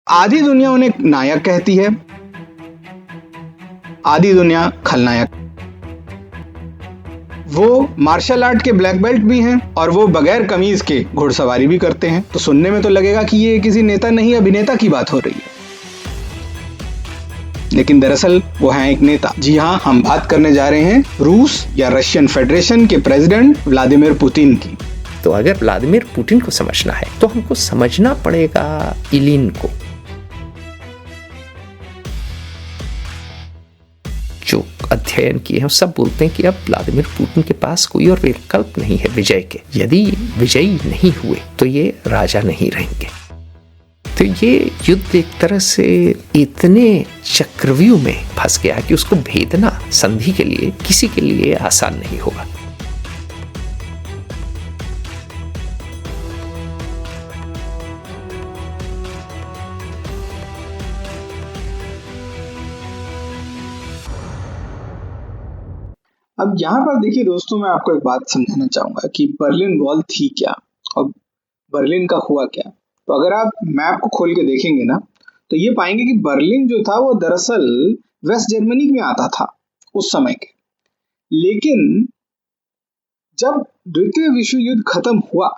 आधी दुनिया उन्हें नायक कहती है, आधी दुनिया खलनायक। वो मार्शल आर्ट के ब्लैक बेल्ट भी हैं और वो बगैर कमीज के घुड़सवारी भी करते हैं। तो सुनने में तो लगेगा कि ये किसी नेता नहीं अभिनेता की बात हो रही है, लेकिन दरअसल वो हैं एक नेता। जी हाँ, हम बात करने जा रहे हैं रूस या रशियन फेडरेशन के प्रेसिडेंट व्लादिमीर पुतिन की। तो अगर व्लादिमीर पुतिन को समझना है तो हमको समझना पड़ेगा इलिन को, जो अध्ययन किए हैं सब बोलते हैं कि अब व्लादिमीर पुतिन के पास कोई और विकल्प नहीं है विजय के। यदि विजयी नहीं हुए तो ये राजा नहीं रहेंगे। तो ये युद्ध एक तरह से इतने चक्रव्यूह में फंस गया कि उसको भेदना संधि के लिए किसी के लिए आसान नहीं होगा। अब यहाँ पर देखिए दोस्तों, मैं आपको एक बात समझाना चाहूंगा कि बर्लिन वॉल थी क्या और बर्लिन का हुआ क्या। तो अगर आप मैप को खोल के देखेंगे ना, तो ये पाएंगे कि बर्लिन जो था वो दरअसल वेस्ट जर्मनी में आता था उस समय के। लेकिन जब द्वितीय विश्व युद्ध खत्म हुआ,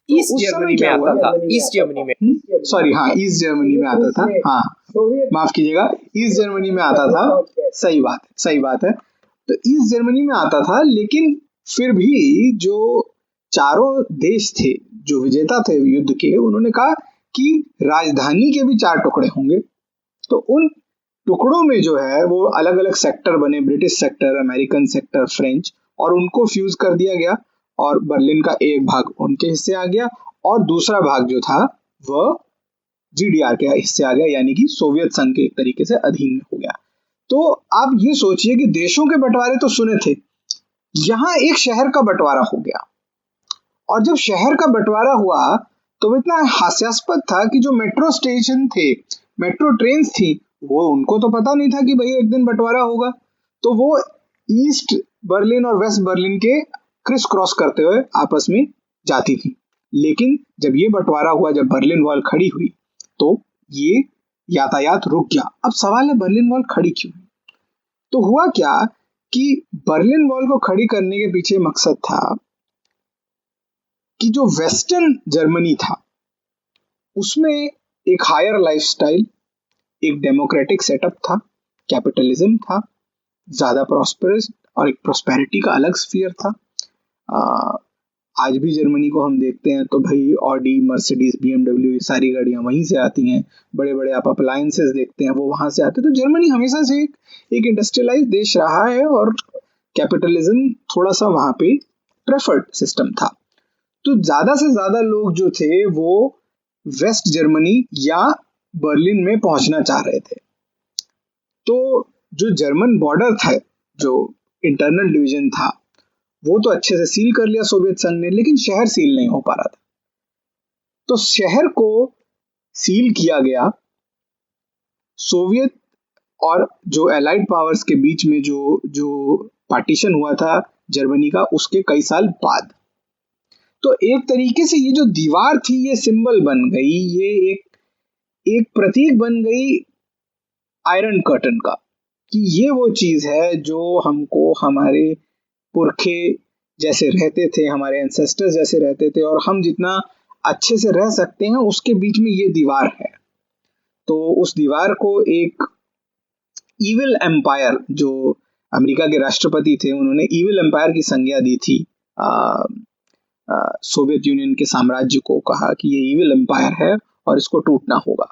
ईस्ट जर्मनी में आता था। ईस्ट जर्मनी में, सॉरी, हाँ, ईस्ट जर्मनी में आता था। हाँ, माफ कीजिएगा, ईस्ट जर्मनी में आता था। सही बात है। तो ईस्ट जर्मनी में आता था, लेकिन फिर भी जो चारों देश थे जो विजेता थे युद्ध के, उन्होंने कहा कि राजधानी के भी 4 टुकड़े होंगे। तो उन टुकड़ों में जो है वो अलग अलग सेक्टर बने, British sector, American sector, French, और उनको फ्यूज कर दिया गया और बर्लिन का एक भाग उनके हिस्से आ गया और दूसरा भाग जो था वह जीडीआर के हिस्से आ गया, यानी कि सोवियत संघ के एक तरीके से अधीन में हो गया। तो आप ये सोचिए कि देशों के बंटवारे तो सुने थे, यहां एक शहर का बंटवारा हो गया। और जब शहर का बंटवारा हुआ तो इतना हास्यास्पद था कि जो मेट्रो स्टेशन थे, मेट्रो ट्रेन थी, वो उनको तो पता नहीं था कि भाई एक दिन बंटवारा होगा। तो वो ईस्ट बर्लिन और वेस्ट बर्लिन के क्रिस क्रॉस करते हुए आपस में जाती थी। लेकिन जब ये बंटवारा हुआ, जब बर्लिन वॉल खड़ी हुई, तो ये यातायात रुक गया। अब सवाल है बर्लिन वॉल खड़ी क्यों? तो हुआ क्या कि बर्लिन वॉल को खड़ी करने के पीछे मकसद था कि जो वेस्टर्न जर्मनी था उसमें एक हायर लाइफस्टाइल, एक डेमोक्रेटिक सेटअप था, कैपिटलिज्म था, ज्यादा प्रॉस्पेरस और एक प्रोस्पेरिटी का अलग स्फीयर था। आज भी जर्मनी को हम देखते हैं तो भाई ऑडी, मर्सिडीज, बीएमडब्ल्यू, ये सारी गाड़ियां वहीं से आती हैं। बड़े बड़े आप अप्लायंसेस देखते हैं वो वहां से आते हैं। तो जर्मनी हमेशा से एक इंडस्ट्रियलाइज देश रहा है और कैपिटलिज्म थोड़ा सा वहां पे प्रेफर्ड सिस्टम था। तो ज्यादा से ज्यादा लोग जो थे वो वेस्ट जर्मनी या बर्लिन में पहुंचना चाह रहे थे। तो जो जर्मन बॉर्डर था, जो इंटरनल डिवीजन था, वो तो अच्छे से सील कर लिया सोवियत संघ ने, लेकिन शहर सील नहीं हो पा रहा था। तो शहर को सील किया गया सोवियत और जो एलाइड पावर्स के बीच में जो पार्टीशन हुआ था जर्मनी का, उसके कई साल बाद। तो एक तरीके से ये जो दीवार थी ये सिंबल बन गई, ये एक प्रतीक बन गई आयरन कर्टन का, कि ये वो चीज है जो हमको हमारे पुरखे जैसे रहते थे, हमारे एंसेस्टर्स जैसे रहते थे, और हम जितना अच्छे से रह सकते हैं उसके बीच में ये दीवार है। तो उस दीवार को एक इविल एम्पायर, जो अमेरिका के राष्ट्रपति थे, उन्होंने इविल एम्पायर की संज्ञा दी थी सोवियत यूनियन के साम्राज्य को, कहा कि ये इविल एम्पायर है और इसको टूटना होगा।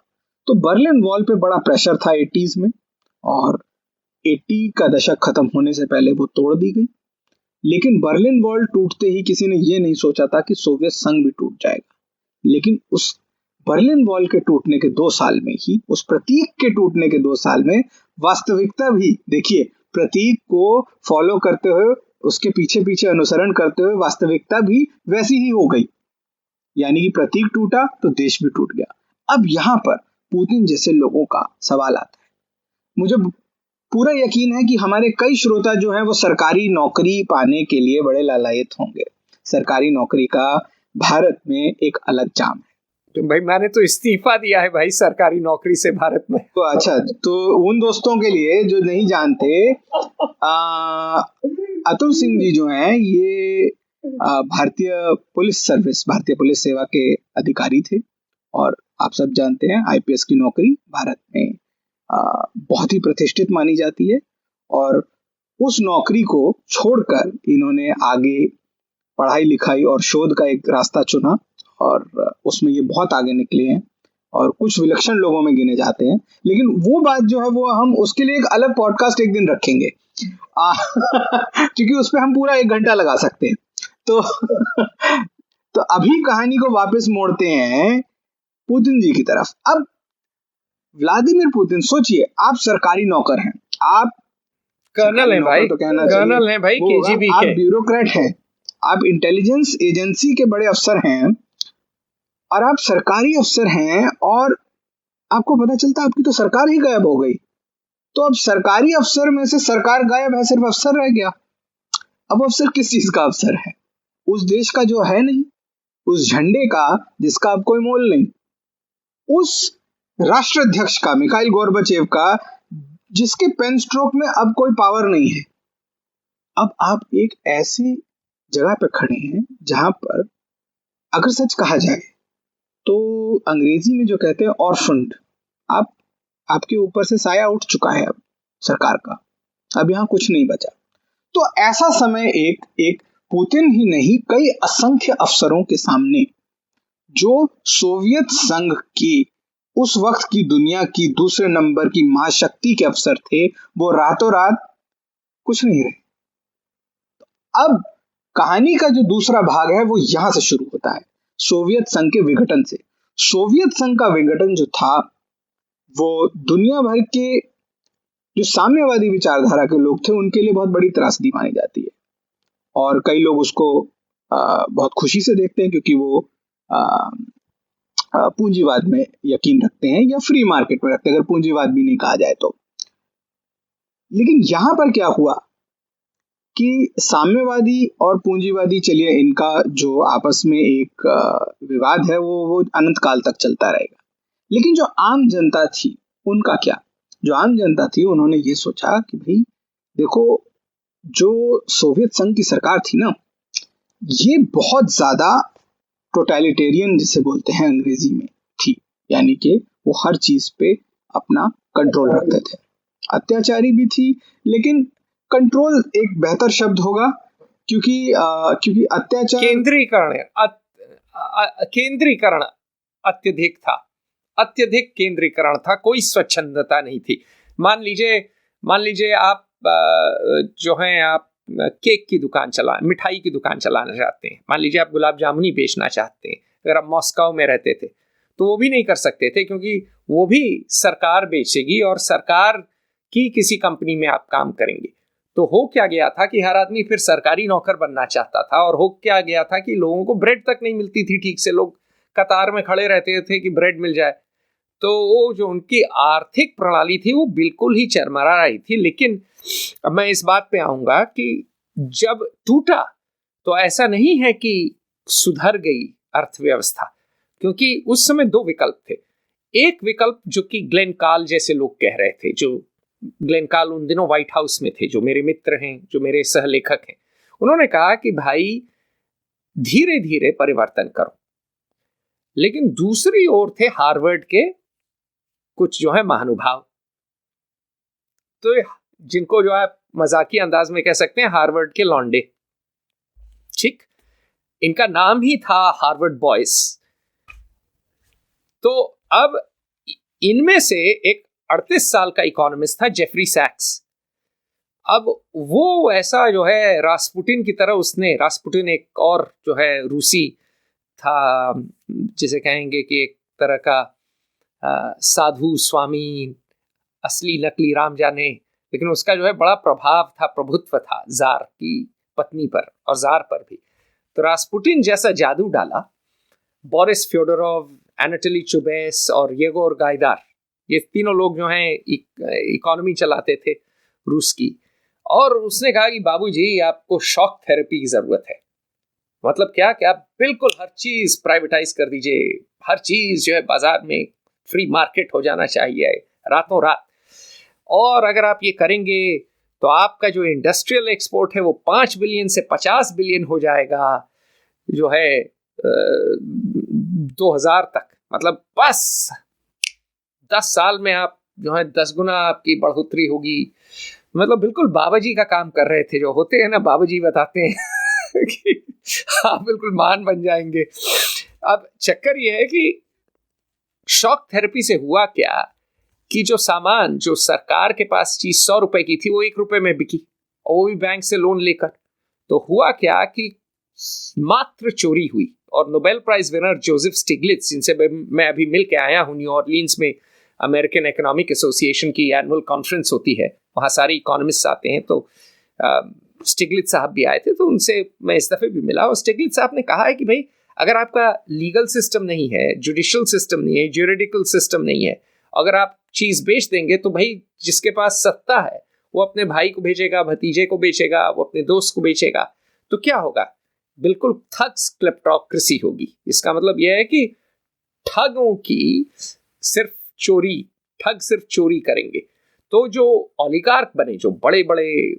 तो बर्लिन वॉल पे बड़ा प्रेशर था 80s में, और 80 का दशक खत्म होने से पहले वो तोड़ दी गई। लेकिन बर्लिन वॉल टूटते ही किसी ने ये नहीं सोचा था कि सोवियत संघ भी टूट जाएगा। लेकिन उस बर्लिन वॉल के टूटने के 2 साल में ही, उस प्रतीक के टूटने के 2 साल में, वास्तविकता भी देखिए, प्रतीक को फॉलो करते हुए, उसके पीछे पीछे अनुसरण करते हुए वास्तविकता भी वैसी ही हो गई। यानी कि प्रतीक टूटा तो देश भी टूट गया। अब यहां पर पुतिन जैसे लोगों का सवाल आता है। मुझे पूरा यकीन है कि हमारे कई श्रोता जो हैं वो सरकारी नौकरी पाने के लिए बड़े लालायित होंगे। सरकारी नौकरी का भारत में एक अलग चाम है। तो भाई मैंने तो इस्तीफा दिया है भाई सरकारी नौकरी से भारत में। तो अच्छा, तो उन दोस्तों के लिए जो नहीं जानते, अतुल सिंह जी जो हैं ये भारतीय पुलिस सर्विस, भारतीय पुलिस सेवा के अधिकारी थे। और आप सब जानते हैं आईपीएस की नौकरी भारत में बहुत ही प्रतिष्ठित मानी जाती है। और उस नौकरी को छोड़कर इन्होंने आगे पढ़ाई लिखाई और शोध का एक रास्ता चुना और उसमें ये बहुत आगे निकले हैं और कुछ विलक्षण लोगों में गिने जाते हैं। लेकिन वो बात जो है वो हम उसके लिए एक अलग पॉडकास्ट एक दिन रखेंगे क्योंकि उस पर हम पूरा 1 घंटा लगा सकते हैं। तो तो अभी कहानी को वापस मोड़ते हैं पुतिन जी की तरफ। अब व्लादिमीर पुतिन, सोचिए आप सरकारी नौकर हैं, आप कर्नल हैं भाई, तो कहना कर्नल हैं भाई केजीबी आप के, ब्यूरोक्रेट हैं, आप इंटेलिजेंस एजेंसी के बड़े अफसर हैं और आप सरकारी अफसर हैं और आपको पता चलता आपकी तो सरकार ही गायब हो गई। तो अब सरकारी अफसर में से सरकार गायब है, सिर्फ अफसर रह गया। अब अफसर किस चीज का अफसर है? उस देश का जो है नहीं, उस झंडे का जिसका अब कोई मोल नहीं, उस राष्ट्राध्यक्ष का, मिखाइल गोर्बाचेव का, जिसके पेन स्ट्रोक में अब कोई पावर नहीं है। अब आप एक ऐसी जगह पे खड़े हैं जहां पर अगर सच कहा जाए तो अंग्रेजी में जो कहते हैं ऑर्फन्ड, आपके ऊपर से साया उठ चुका है अब सरकार का, अब यहाँ कुछ नहीं बचा। तो ऐसा समय एक पुतिन ही नहीं, कई असंख्य अफसरों के सामने जो सोवियत संघ की उस वक्त की दुनिया की दूसरे नंबर की महाशक्ति के अफसर थे, वो रातों रात कुछ नहीं रहे। अब कहानी का जो दूसरा भाग है वो यहां से शुरू होता है, सोवियत संघ के विघटन से। सोवियत संघ का विघटन जो था वो दुनिया भर के जो साम्यवादी विचारधारा के लोग थे उनके लिए बहुत बड़ी त्रासदी मानी जाती है। और कई लोग उसको बहुत खुशी से देखते हैं क्योंकि वो पूंजीवाद में यकीन रखते हैं या फ्री मार्केट में रखते हैं, अगर पूंजीवाद भी नहीं कहा जाए तो। लेकिन यहां पर क्या हुआ कि साम्यवादी और पूंजीवादी, चलिए इनका जो आपस में एक विवाद है वो अनंत काल तक चलता रहेगा। लेकिन जो आम जनता थी उनका क्या? जो आम जनता थी उन्होंने ये सोचा कि भाई देखो, जो सोवियत संघ की सरकार थी ना, ये बहुत ज्यादा टोटलिटेरियन जिसे बोलते हैं अंग्रेजी में थी, यानी कि वो हर चीज पे अपना कंट्रोल रखते थे। अत्याचारी भी थी, लेकिन कंट्रोल एक बेहतर शब्द होगा क्योंकि अत्याचार, केंद्रीकरण अत्यधिक था, अत्यधिक केंद्रीकरण था, कोई स्वच्छंदता नहीं थी। मान लीजिए आप जो हैं, आप केक की दुकान मिठाई की दुकान चलाना चाहते हैं, मान लीजिए आप गुलाब जामुनी बेचना चाहते हैं, अगर आप मॉस्को में रहते थे तो वो भी नहीं कर सकते थे क्योंकि वो भी सरकार बेचेगी और सरकार की किसी कंपनी में आप काम करेंगे। तो हो क्या गया था कि हर आदमी फिर सरकारी नौकर बनना चाहता था और हो क्या गया था कि लोगों को ब्रेड तक नहीं मिलती थी ठीक से, लोग कतार में खड़े रहते थे कि ब्रेड मिल जाए। तो वो जो उनकी आर्थिक प्रणाली थी वो बिल्कुल ही चरमरा रही थी। लेकिन अब मैं इस बात पे आऊंगा कि जब टूटा तो ऐसा नहीं है कि सुधर गई अर्थव्यवस्था, क्योंकि उस समय 2 विकल्प थे। एक विकल्प जो कि ग्लेन कार्ल जैसे लोग कह रहे थे, जो ग्लेन कार्ल उन दिनों व्हाइट हाउस में थे, जो मेरे मित्र हैं, जो मेरे सहलेखक हैं, उन्होंने कहा कि भाई धीरे धीरे परिवर्तन करो। लेकिन दूसरी ओर थे हार्वर्ड के कुछ जो है महानुभाव, तो जिनको जो है मजाकी अंदाज में कह सकते हैं हार्वर्ड के लौंडे, ठीक, इनका नाम ही था हार्वर्ड बॉयज। तो अब इनमें से एक 38 साल का इकोनॉमिस्ट था जेफरी सैक्स। अब वो ऐसा जो है रास्पुटिन की तरह, रास्पुटिन एक और जो है रूसी था, जिसे कहेंगे कि एक तरह का साधु स्वामी, असली नकली राम जाने, लेकिन उसका जो है बड़ा प्रभाव था, प्रभुत्व था जार की पत्नी पर और जार पर भी। तो रास्पुटिन जैसा जादू डाला बोरिस फ्योडोरोव, एनाटोली चुबैस और येगोर गाइदार, ये तीनों लोग जो हैं इकोनॉमी चलाते थे रूस की। और उसने कहा कि बाबूजी आपको शॉक थेरेपी की जरूरत है, मतलब क्या क्या बिल्कुल हर चीज प्राइवेटाइज कर दीजिए, हर चीज जो है बाजार में फ्री मार्केट हो जाना चाहिए रातों रात। और अगर आप ये करेंगे तो आपका जो इंडस्ट्रियल एक्सपोर्ट है वो 5 बिलियन से 50 बिलियन हो जाएगा जो है 2000 तक। मतलब बस 10 साल में आप जो है 10 गुना आपकी बढ़ोतरी होगी। मतलब बिल्कुल बाबा जी का काम कर रहे थे, जो होते हैं ना बाबा जी बताते हैं कि आप बिल्कुल महान बन जाएंगे। अब चक्कर ये है कि शॉक थेरेपी से हुआ क्या कि जो सामान, जो सरकार के पास चीज 100 रुपए की थी वो 1 रुपए में बिकी, और वो भी बैंक से लोन लेकर। तो हुआ क्या कि मात्र चोरी हुई। और नोबेल प्राइज विनर जोसेफ स्टिग्लिट्स, जिनसे मैं अभी मिल के आया हूँ न्यू ऑरलीन्स में, अमेरिकन इकोनॉमिक एसोसिएशन की एनुअल कॉन्फ्रेंस होती है, वहाँ सारे इकोनॉमिस्ट आते हैं। तो स्टिग्लिट्स साहब भी आए थे, तो उनसे मैं इस दफे भी मिला। और स्टिग्लिट्स साहब ने कहा है कि भाई अगर आपका लीगल सिस्टम नहीं है, जुडिशियल सिस्टम नहीं है, ज्यूरिडिकल सिस्टम नहीं है, अगर आप चीज बेच देंगे तो भाई जिसके पास सत्ता है वो अपने भाई को भेजेगा, भतीजे को बेचेगा, वो अपने दोस्त को बेचेगा। तो क्या होगा? बिल्कुल थग्स क्लेप्टोक्रेसी होगी। इसका मतलब यह है कि ठगों की सिर्फ चोरी, ठग सिर्फ चोरी करेंगे। तो जो ओलिगार्क बने, जो बड़े बड़े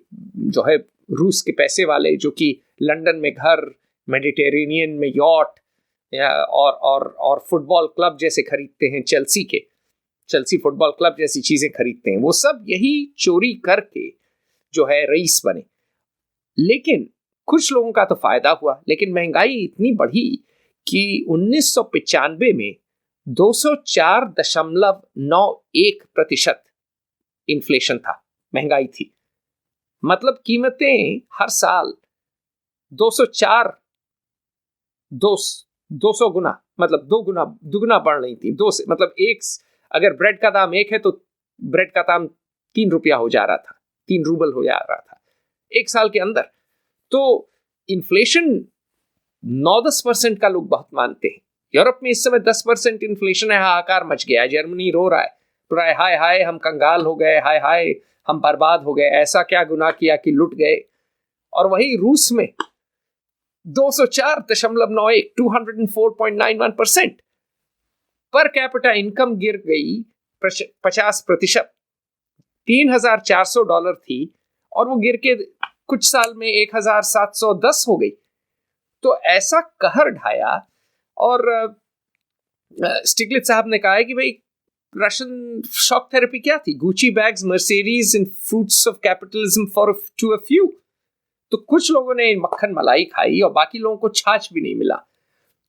जो है रूस के पैसे वाले, जो कि लंदन में घर, मेडिटेरेनियन में यॉट और फुटबॉल क्लब जैसे खरीदते हैं, चेल्सी फुटबॉल क्लब जैसी चीजें खरीदते हैं, वो सब यही चोरी करके जो है रईस बने। लेकिन कुछ लोगों का तो फायदा हुआ, लेकिन महंगाई इतनी बढ़ी कि 1995 में 204.91% इन्फ्लेशन था, महंगाई थी। मतलब कीमतें हर साल 200 गुना, मतलब दुगुना बढ़ रही थी। दो से मतलब एक, अगर ब्रेड का दाम 1 है तो ब्रेड का दाम 3 रुपया हो जा रहा था, 3 रूबल हो जा रहा था 1 साल के अंदर। तो इन्फ्लेशन 9-10% का लोग बहुत मानते हैं। यूरोप में इस समय 10% इन्फ्लेशन है, हाहाकार मच गया है। जर्मनी रो रहा है, हाय हाय हम कंगाल हो गए, हाय हाय हम बर्बाद हो गए, ऐसा क्या गुनाह किया कि लुट गए। और वही रूस में 204.91, 204.91%। पर कैपिटा इनकम गिर गई 50%, $3,400 थी और वो गिर के कुछ साल में 1,710 हो गई। तो ऐसा कहर ढाया। और स्टिग्लिट्स साहब ने कहा है कि भाई रशियन शॉक थेरेपी क्या थी? Gucci bags, Mercedes and fruits of capitalism for to a few. तो कुछ लोगों ने मक्खन मलाई खाई और बाकी लोगों को छाछ भी नहीं मिला।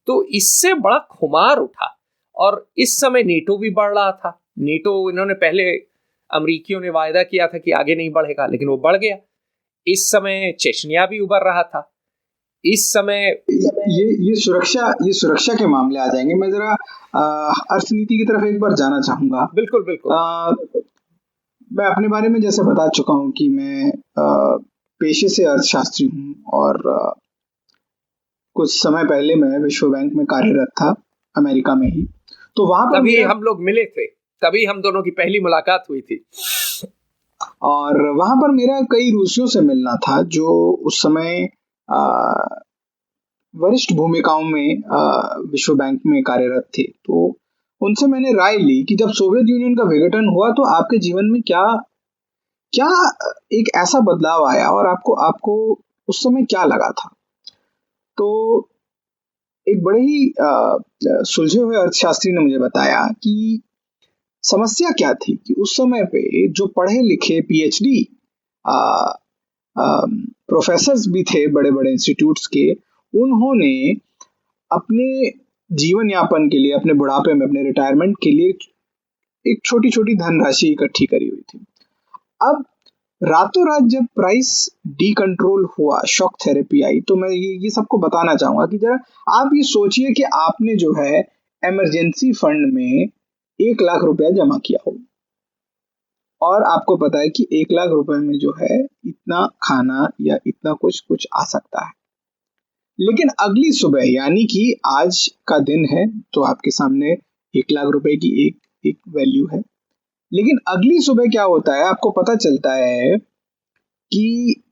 तो इससे बड़ा खुमार उठा। और इस समय नेटो भी बढ़ रहा था। नेटो, इन्होंने पहले, अमरीकियों ने वायदा किया था कि आगे नहीं बढ़ेगा, लेकिन वो बढ़ गया। इस समय चेचनिया भी उभर रहा था। इस समय ये सुरक्षा के मामले आ जाएंगे। मैं जरा अर्थनीति की तरफ एक बार जाना चाहूंगा। बिल्कुल बिल्कुल। मैं अपने बारे में जैसे बता चुका हूँ कि मैं पेशे से अर्थशास्त्री हूँ और कुछ समय पहले मैं विश्व बैंक में कार्यरत था, अमेरिका में ही। तो वहां पर तभी हम लोग मिले थे, तभी हम दोनों की पहली मुलाकात हुई थी। और वहां पर मेरा कई रूसियों से मिलना था जो उस समय वरिष्ठ भूमिकाओं में विश्व बैंक में कार्यरत थे। तो उनसे मैंने राय ली कि जब सोवियत यूनियन का विघटन हुआ तो आपके जीवन में क्या क्या एक ऐसा बदलाव आया और आपको उस समय क्या लगा था। तो एक बड़े ही सुलझे हुए अर्थशास्त्री ने मुझे बताया कि समस्या क्या थी कि उस समय पे जो पढ़े लिखे पीएचडी प्रोफेसर्स भी थे बड़े बड़े इंस्टीट्यूट्स के, उन्होंने अपने जीवन यापन के लिए, अपने बुढ़ापे में, अपने रिटायरमेंट के लिए एक छोटी छोटी धनराशि इकट्ठी करी हुई थी। अब रातों रात जब प्राइस डी कंट्रोल हुआ, शॉक थेरेपी आई, तो मैं ये सबको बताना चाहूंगा कि जरा आप ये सोचिए कि आपने जो है इमरजेंसी फंड में 1 लाख रुपया जमा किया हो और आपको पता है कि 1 लाख रुपए में जो है इतना खाना या इतना कुछ आ सकता है। लेकिन अगली सुबह, यानी कि आज का दिन है तो आपके सामने 1 लाख रुपए की एक वैल्यू है। लेकिन अगली सुबह क्या होता है, आपको पता चलता है कि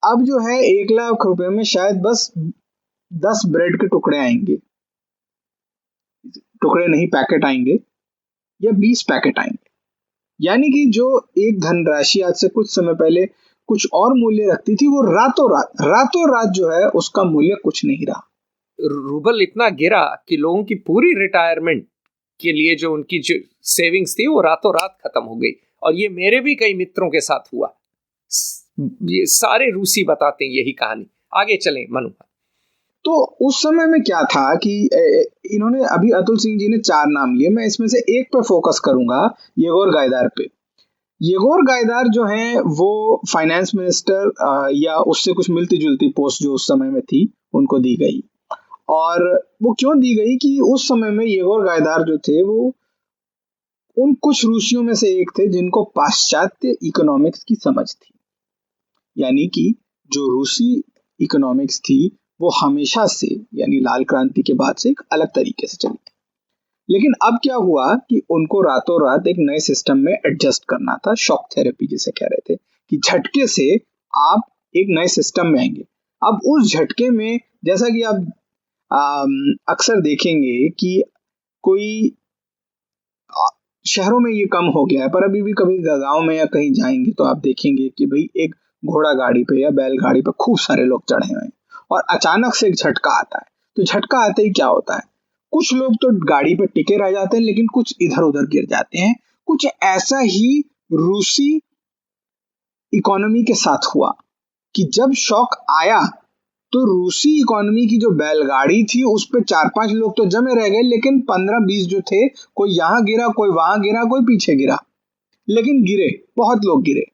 अब जो है 1 लाख रुपए में शायद बस 10 ब्रेड के टुकड़े आएंगे, टुकड़े नहीं पैकेट आएंगे, या 20 पैकेट आएंगे। यानी कि जो एक धनराशि आज से कुछ समय पहले कुछ और मूल्य रखती थी, वो रातों रात जो है उसका मूल्य कुछ नहीं रहा। रूबल इतना गिरा कि लोगों की पूरी रिटायरमेंट के लिए जो उनकी जो सेविंग्स थी वो रातों रात खत्म हो गई। और ये मेरे भी कई मित्रों के साथ हुआ। ये सारे रूसी बताते हैं यही कहानी। आगे चलें मनु। तो उस समय में क्या था कि इन्होंने अभी अतुल सिंह जी ने 4 नाम लिए, मैं इसमें से एक पे फोकस करूंगा, येगोर गायदार पे। येगोर गायदार जो हैं वो फाइनेंस मिनिस्टर या उससे कुछ मिलती जुलती पोस्ट जो उस समय में थी उनको दी गई। और वो क्यों दी गई कि उस समय में येगोर गायदार जो थे वो उन कुछ रूसियों में से एक थे जिनको पाश्चात्य इकोनॉमिक्स की समझ थी। यानी कि जो रूसी इकोनॉमिक्स थी वो हमेशा से, यानी लाल क्रांति के बाद से एक अलग तरीके से चली। लेकिन अब क्या हुआ कि उनको रातों रात एक नए सिस्टम में एडजस्ट करना था। शॉक थेरेपी जिसे कह रहे थे कि झटके से आप एक नए सिस्टम में आएंगे। अब उस झटके में जैसा कि आप अक्सर देखेंगे कि कोई शहरों में ये कम हो गया है, पर अभी भी कभी गांव में या कहीं जाएंगे तो आप देखेंगे कि भाई एक घोड़ा गाड़ी पे या बैलगाड़ी पे खूब सारे लोग चढ़े हुए हैं और अचानक से एक झटका आता है। तो झटका आते ही क्या होता है, कुछ लोग तो गाड़ी पे टिके रह जाते हैं, लेकिन कुछ इधर उधर गिर जाते हैं। कुछ ऐसा ही रूसी इकोनॉमी के साथ हुआ कि जब शॉक आया तो रूसी इकोनॉमी की जो बैलगाड़ी थी उस पे 4-5 लोग तो जमे रह गए, लेकिन 15-20 जो थे, कोई यहां गिरा, कोई वहां गिरा, कोई पीछे गिरा, लेकिन गिरे, बहुत लोग गिरे।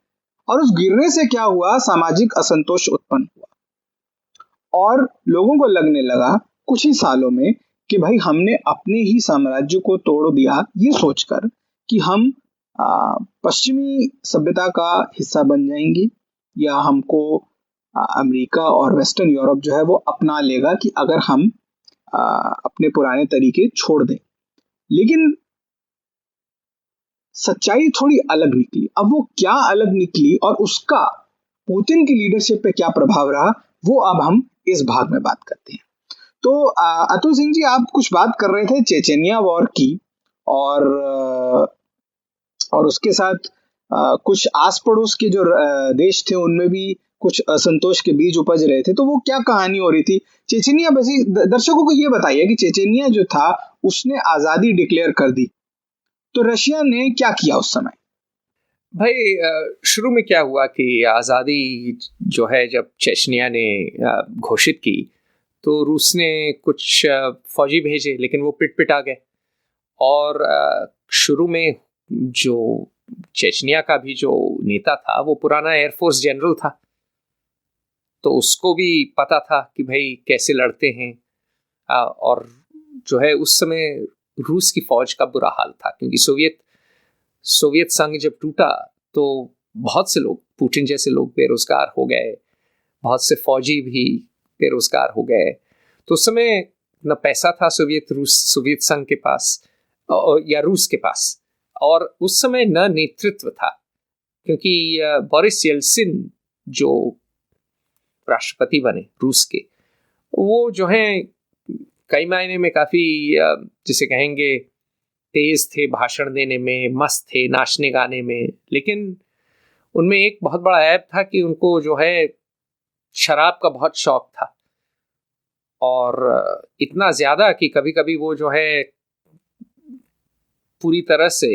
और उस गिरने से क्या हुआ, सामाजिक असंतोष उत्पन्न हुआ और लोगों को लगने लगा कुछ ही सालों में कि भाई हमने अपने ही साम्राज्य को तोड़ दिया, ये सोचकर कि हम पश्चिमी सभ्यता का हिस्सा बन जाएंगे या हमको अमेरिका और वेस्टर्न यूरोप जो है वो अपना लेगा कि अगर हम अपने पुराने तरीके छोड़ दें। लेकिन सच्चाई थोड़ी अलग निकली। अब वो क्या अलग निकली और उसका पुतिन की लीडरशिप पे क्या प्रभाव रहा, वो अब हम इस भाग में बात करते हैं। तो अतुल सिंह जी, आप कुछ बात कर रहे थे चेचेनिया वॉर की और उसके साथ कुछ आस पड़ोस के जो देश थे उनमें भी कुछ असंतोष के बीज उपज रहे थे। तो वो क्या कहानी हो रही थी चेचेनिया? वैसे दर्शकों को ये बताइए कि चेचेनिया जो था उसने आजादी डिक्लेयर कर दी, तो रशिया ने क्या किया उस समय? भाई शुरू में क्या हुआ कि आज़ादी जो है जब चेचनिया ने घोषित की तो रूस ने कुछ फौजी भेजे, लेकिन वो पिट आ गए। और शुरू में जो चेचनिया का भी जो नेता था वो पुराना एयरफोर्स जनरल था, तो उसको भी पता था कि भाई कैसे लड़ते हैं। और जो है उस समय रूस की फौज का बुरा हाल था, क्योंकि सोवियत संघ जब टूटा तो बहुत से लोग, पुतिन जैसे लोग बेरोजगार हो गए, बहुत से फौजी भी बेरोजगार हो गए। तो उस समय न पैसा था सोवियत संघ के पास या रूस के पास, और उस समय न नेतृत्व था, क्योंकि बोरिस येल्सिन जो राष्ट्रपति बने रूस के, वो जो है कई मायने में काफी जिसे कहेंगे तेज थे भाषण देने में, मस्त थे नाचने गाने में, लेकिन उनमें एक बहुत बड़ा ऐब था कि उनको जो है शराब का बहुत शौक था, और इतना ज्यादा कि कभी कभी वो जो है पूरी तरह से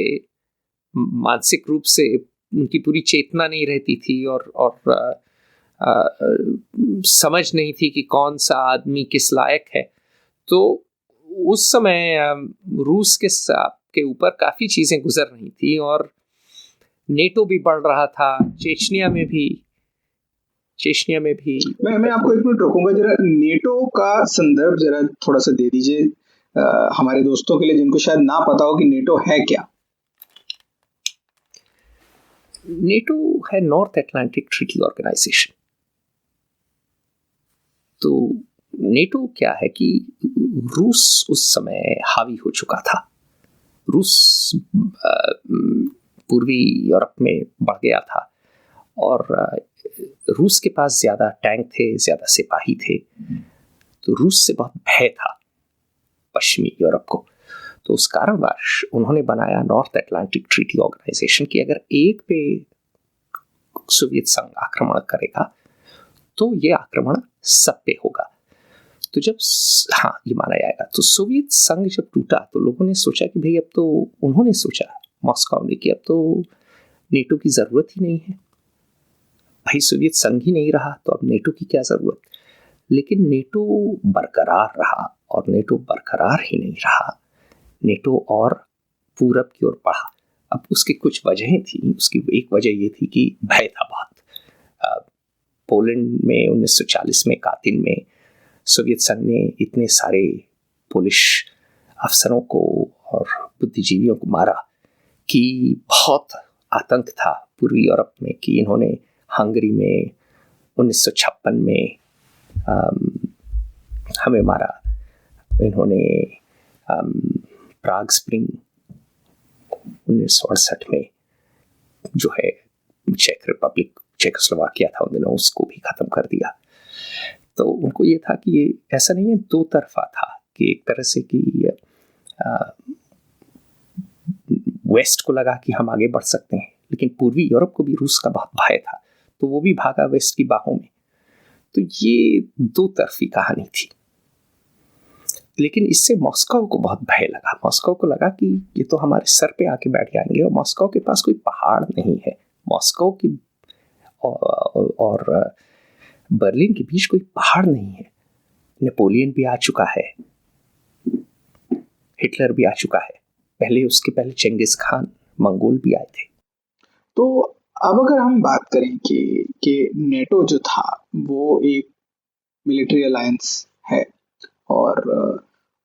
मानसिक रूप से उनकी पूरी चेतना नहीं रहती थी और समझ नहीं थी कि कौन सा आदमी किस लायक है। तो उस समय रूस के ऊपर काफ़ी चीज़ें गुजर रही थी और नेटो भी बढ़ रहा था, चेचनिया में भी। मैं आपको एक मिनट रोकूंगा, जरा नेटो का संदर्भ जरा थोड़ा सा दे दीजिए हमारे दोस्तों के लिए जिनको शायद ना पता हो कि नेटो है क्या। नेटो है नॉर्थ अटलांटिक ट्रीटी ऑर्गेनाइजेशन। तो नेटो क्या है कि रूस उस समय हावी हो चुका था। रूस पूर्वी यूरोप में बढ़ गया था और रूस के पास ज़्यादा टैंक थे, ज़्यादा सिपाही थे। तो रूस से बहुत भय था पश्चिमी यूरोप को। तो उस कारणवश उन्होंने बनाया नॉर्थ अटलांटिक ट्रीटी ऑर्गेनाइजेशन की अगर एक पे सोवियत संघ आक्रमण करेगा तो ये आक्रमण सब पे होगा। तो जब ये माना जाएगा। तो सोवियत संघ जब टूटा तो लोगों ने सोचा कि भाई अब तो, उन्होंने सोचा मॉस्को ने कि अब तो नेटो की जरूरत ही नहीं है, भाई सोवियत संघ ही नहीं रहा तो अब नेटो की क्या जरूरत। लेकिन नेटो बरकरार रहा और नेटो बरकरार ही नहीं रहा, नेटो और पूरब की ओर बढ़ा। अब उसकी कुछ वजहें थी। उसकी एक वजह ये थी कि भय था बहुत। पोलैंड में 1940 में कातिल में सोवियत संघ ने इतने सारे पोलिश अफसरों को और बुद्धिजीवियों को मारा कि बहुत आतंक था पूर्वी यूरोप में कि इन्होंने हंगरी में 1956 में हमें मारा, इन्होंने प्राग स्प्रिंग 1968 में जो है चेक रिपब्लिक चेकोस्लोवाकिया था उन दिनों, उसको भी खत्म कर दिया। तो उनको ये था कि ये ऐसा नहीं है, दो तरफा था कि एक तरह से कि वेस्ट को लगा कि हम आगे बढ़ सकते हैं, लेकिन पूर्वी यूरोप को भी रूस का बहुत भय था तो वो भी भागा वेस्ट की बाहों में। तो ये दो तरफी कहानी थी। लेकिन इससे मॉस्को को बहुत भय लगा। मॉस्को को लगा कि ये तो हमारे सर पे आके बैठ जाएंगे और मॉस्को के पास कोई पहाड़ नहीं है। मॉस्को की और बर्लिन के बीच कोई पहाड़ नहीं है। नेपोलियन भी आ चुका है, हिटलर भी आ चुका है, उसके पहले चंगेज खान मंगोल भी आए थे। तो अब अगर हम बात करें कि नेटो जो था वो एक मिलिट्री अलायंस है और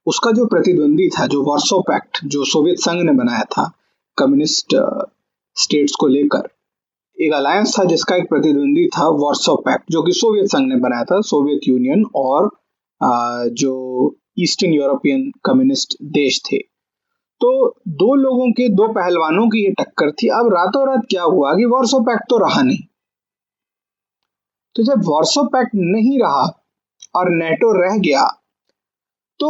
उसका जो प्रतिद्वंदी था, जो वार्सो पैक्ट जो सोवियत संघ ने बनाया था कम्युनिस्ट स्टेट्स को लेकर, एक अलायंस था जिसका एक प्रतिद्वंदी था वार्सो पैक्ट जो कि सोवियत संघ ने बनाया था, सोवियत यूनियन और जो ईस्टर्न यूरोपियन कम्युनिस्ट देश थे। तो दो लोगों के, दो पहलवानों की ये टक्कर थी। अब रातों रात क्या हुआ कि वार्सो पैक्ट तो रहा नहीं। तो जब वार्सो पैक्ट नहीं रहा और नेटो रह गया तो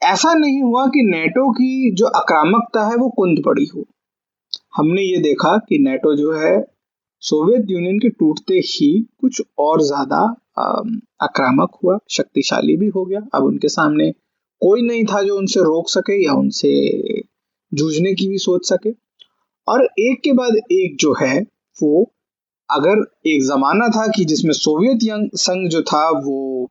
ऐसा नहीं हुआ कि नेटो की जो आक्रामकता है वो कुंद पड़ी हो। हमने ये देखा कि नेटो जो है सोवियत यूनियन के टूटते ही कुछ और ज्यादा आक्रामक हुआ, शक्तिशाली भी हो गया। अब उनके सामने कोई नहीं था जो उनसे रोक सके या उनसे जूझने की भी सोच सके। और एक के बाद एक जो है वो, अगर एक जमाना था कि जिसमें सोवियत संघ जो था वो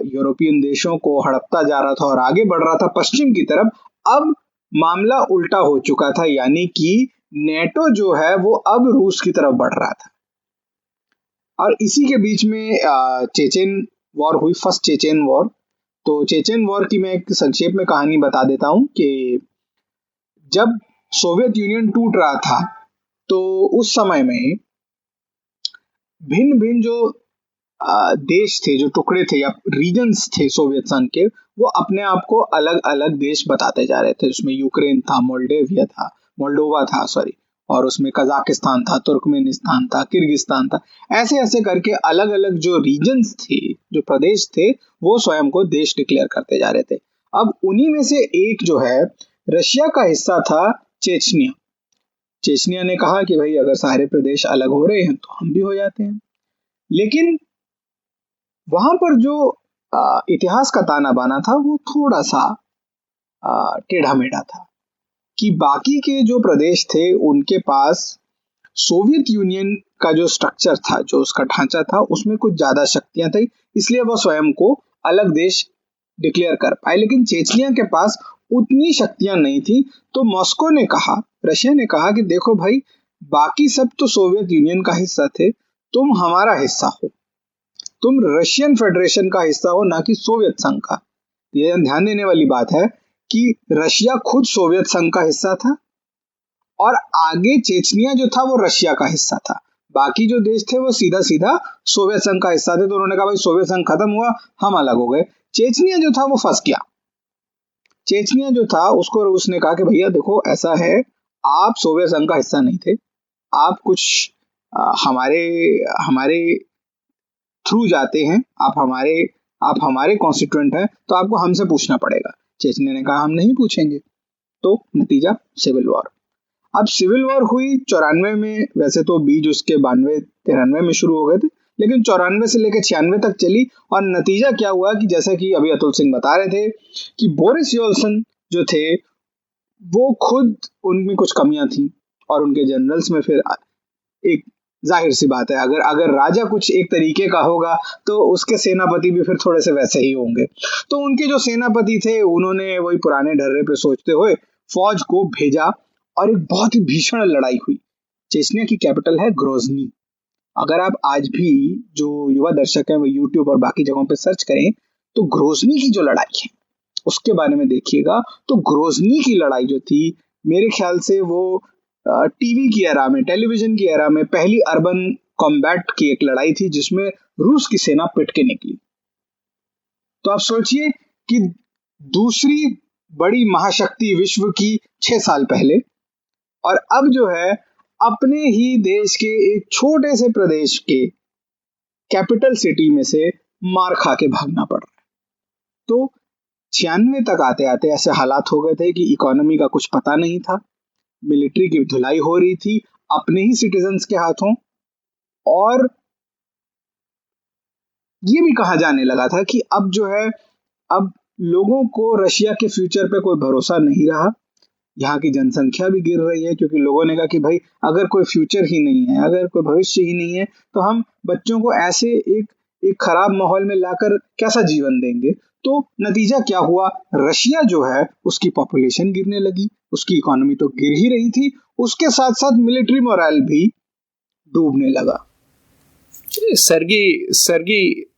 यूरोपियन देशों को हड़पता जा रहा था और आगे बढ़ रहा था पश्चिम की तरफ, अब मामला उल्टा हो चुका था, यानी कि नेटो जो है वो अब रूस की तरफ बढ़ रहा था। और इसी के बीच में चेचेन वॉर हुई, फर्स्ट चेचेन वॉर। तो चेचेन वॉर की मैं एक संक्षेप में कहानी बता देता हूं कि जब सोवियत यूनियन टूट रहा था तो उस समय में भिन्न भिन्न जो देश थे, जो टुकड़े थे या रीजन्स थे सोवियत संघ के, वो अपने आप को अलग अलग देश बताते जा रहे थे। उसमें यूक्रेन था, मोल्डोवा था और उसमें कजाकिस्तान था, तुर्कमेनिस्तान था, किर्गिस्तान था। ऐसे ऐसे करके अलग अलग जो रीजन्स थे, जो प्रदेश थे, वो स्वयं को देश डिक्लेयर करते जा रहे थे। अब उन्हीं में से एक जो है रशिया का हिस्सा था चेचनिया। चेचनिया ने कहा कि भाई अगर सारे प्रदेश अलग हो रहे हैं तो हम भी हो जाते हैं। लेकिन वहां पर जो इतिहास का ताना बाना था वो थोड़ा सा टेढ़ा मेढ़ा था कि बाकी के जो प्रदेश थे उनके पास सोवियत यूनियन का जो स्ट्रक्चर था, जो उसका ढांचा था, उसमें कुछ ज्यादा शक्तियां थी, इसलिए वह स्वयं को अलग देश डिक्लेयर कर पाए। लेकिन चेचनिया के पास उतनी शक्तियां नहीं थी। तो मॉस्को ने कहा, रशिया ने कहा कि देखो भाई, बाकी सब तो सोवियत यूनियन का हिस्सा थे, तुम हमारा हिस्सा हो, तुम रशियन फेडरेशन का हिस्सा हो, ना कि सोवियत संघ का। यह ध्यान देने वाली बात है कि रशिया खुद सोवियत संघ का हिस्सा था और आगे चेचनिया जो था वो रशिया का हिस्सा था। बाकी जो देश थे वो सीधा सीधा सोवियत संघ का हिस्सा थे। तो उन्होंने कहा भाई सोवियत संघ खत्म हुआ, हम अलग हो गए। चेचनिया जो था वो फंस गया। चेचनिया जो था उसको रूस ने कहा कि भैया देखो ऐसा है, आप सोवियत संघ का हिस्सा नहीं थे, आप कुछ हमारे थ्रू जाते हैं, आप हमारे कॉन्स्टिट्यूएंट हैं, तो आपको हमसे पूछना पड़ेगा। चेचन्या ने कहा हम नहीं पूछेंगे, तो नतीजा सिविल वॉर। अब सिविल वॉर हुई 94 में, वैसे तो बीज उसके 92-93 में शुरू हो गए थे, लेकिन 94 से लेकर 96 तक चली। और नतीजा क्या हुआ कि जैसा कि अभी अतुल सिंह बता रहे थे कि बोरिस जॉनसन जो थे वो खुद, उनमें कुछ कमियां थी और उनके जनरल्स में फिर एक जाहिर सी बात है, अगर राजा कुछ एक तरीके का होगा तो उसके सेनापति भी फिर थोड़े से वैसे ही होंगे। तो उनके जो सेनापति थे उन्होंने वही पुराने ढर्रे पे सोचते हुए फौज को भेजा और एक बहुत ही भीषण लड़ाई हुई। चेचन्या की कैपिटल है ग्रोजनी। अगर आप आज भी जो युवा दर्शक हैं वो यूट्यूब और बाकी जगहों पे सर्च करें तो ग्रोजनी की जो लड़ाई है उसके बारे में देखिएगा। तो ग्रोजनी की लड़ाई जो थी, मेरे ख्याल से वो टीवी की एरा में, टेलीविजन की एरा में पहली अर्बन कॉम्बैट की एक लड़ाई थी जिसमें रूस की सेना पिट के निकली। तो आप सोचिए कि दूसरी बड़ी महाशक्ति विश्व की 6 साल पहले, और अब जो है अपने ही देश के एक छोटे से प्रदेश के कैपिटल सिटी में से मार खा के भागना पड़ रहा है। तो 96 तक आते आते ऐसे हालात हो गए थे कि इकोनॉमी का कुछ पता नहीं था, मिलिट्री की धुलाई हो रही थी अपने ही सिटीजन्स के हाथों, और ये भी कहा जाने लगा था कि अब जो है, अब लोगों को रशिया के फ्यूचर पे कोई भरोसा नहीं रहा। यहाँ की जनसंख्या भी गिर रही है क्योंकि लोगों ने कहा कि भाई अगर कोई फ्यूचर ही नहीं है, अगर कोई भविष्य ही नहीं है, तो हम बच्चों को ऐसे एक खराब माहौल में लाकर कैसा जीवन देंगे। तो नतीजा क्या हुआ, रशिया जो है उसकी पॉपुलेशन गिरने लगी, उसकी इकोनॉमी तो गिर ही रही थी, उसके साथ साथ मिलिट्री मोरल भी डूबने लगा।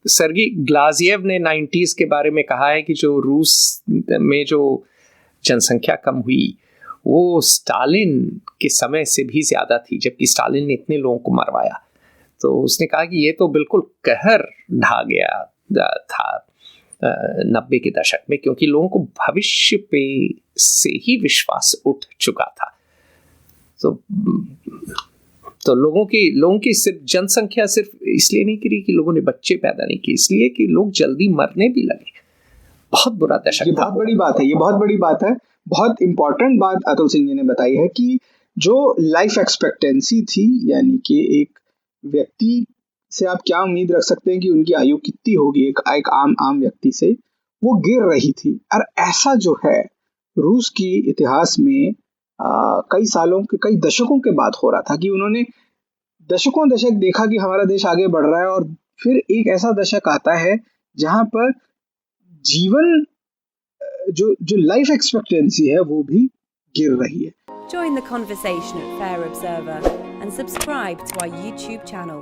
सर्गी ग्लाजियेव ने 90s के बारे में कहा है कि जो रूस में जो जनसंख्या कम हुई वो स्टालिन के समय से भी ज्यादा थी, जबकि स्टालिन ने इतने लोगों को मरवाया। तो उसने कहा कि ये तो बिल्कुल कहर ढा गया था 90 के दशक में, क्योंकि लोगों को भविष्य पे से ही विश्वास उठ चुका था। तो लोगों की सिर्फ जनसंख्या सिर्फ इसलिए नहीं गिरी कि लोगों ने बच्चे पैदा नहीं किए, इसलिए कि लोग जल्दी मरने भी लगे। बहुत बुरा दशक। ये बहुत बड़ी बात है, ये बहुत बड़ी बात है। बहुत इंपॉर्टेंट बात अतुल सिंह जी ने बताई है कि जो लाइफ एक्सपेक्टेंसी थी, यानी कि एक व्यक्ति से आप क्या उम्मीद रख सकते हैं कि उनकी आयु कितनी होगी एक आम व्यक्ति से, वो गिर रही थी। और ऐसा जो है रूस की इतिहास में कई दशकों के बाद हो रहा था कि उन्होंने दशकों देखा कि हमारा देश आगे बढ़ रहा है, और फिर एक ऐसा दशक आता है जहां पर जीवन जो लाइफ एक्सपेक्टेंसी है वो भी गिर रही है। Join the conversation at Fair Observer and subscribe to our YouTube channel.